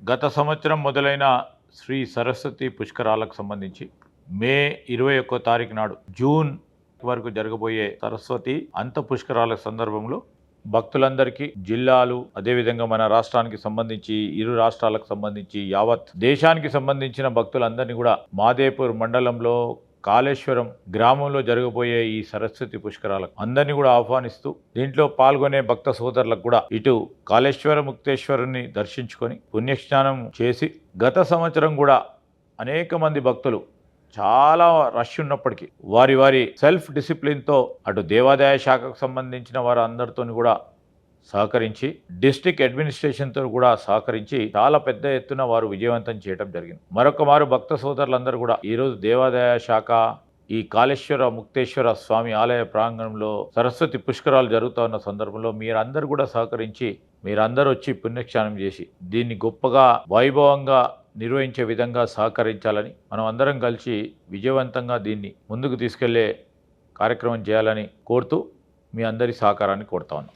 గత సంవత్సరం మొదలైన శ్రీ సరస్వతి పుష్కరాలకు సంబంధించి మే 21 తారీఖు నాడు జూన్ వరకు జరగబోయే సరస్వతి అంత పుష్కరాల సందర్భంలో భక్తులందరికీ జిల్లాలు అదేవిధంగా మన రాష్ట్రానికి సంబంధించి ఇరు రాష్ట్రాలకు సంబంధించి యావత్ దేశానికి సంబంధించిన భక్తులందరినీ కూడా మాదేపూర్ మండలంలో కాళేశ్వరం గ్రామంలో జరగబోయే ఈ సరస్వతి పుష్కరాలకు అందరినీ కూడా ఆహ్వానిస్తూ దీంట్లో పాల్గొనే భక్త సోదరులకు కూడా ఇటు కాళేశ్వర ముక్తేశ్వరుని దర్శించుకొని పుణ్యస్నానం చేసి గత సంవత్సరం కూడా అనేక మంది భక్తులు చాలా రష్ ఉన్నప్పటికీ వారి వారి సెల్ఫ్ డిసిప్లిన్తో అటు దేవాదాయ శాఖకు సంబంధించిన వారు అందరితో కూడా సహకరించి డిస్ట్రిక్ట్ అడ్మినిస్ట్రేషన్తో కూడా సహకరించి చాలా పెద్ద ఎత్తున వారు విజయవంతం చేయడం జరిగింది. మరొక మారు భక్త సోదరులందరూ కూడా ఈరోజు దేవాదాయ శాఖ ఈ కాళేశ్వర ముక్తేశ్వర స్వామి ఆలయ ప్రాంగణంలో సరస్వతి పుష్కరాలు జరుగుతున్న సందర్భంలో మీరందరూ కూడా సహకరించి మీరందరూ వచ్చి పుణ్యస్నానం చేసి దీన్ని గొప్పగా వైభవంగా నిర్వహించే విధంగా సహకరించాలని మనం అందరం కలిసి విజయవంతంగా దీన్ని ముందుకు తీసుకెళ్లే కార్యక్రమం చేయాలని కోరుతూ మీ అందరి సహకారాన్ని కోరుతా ఉన్నాం.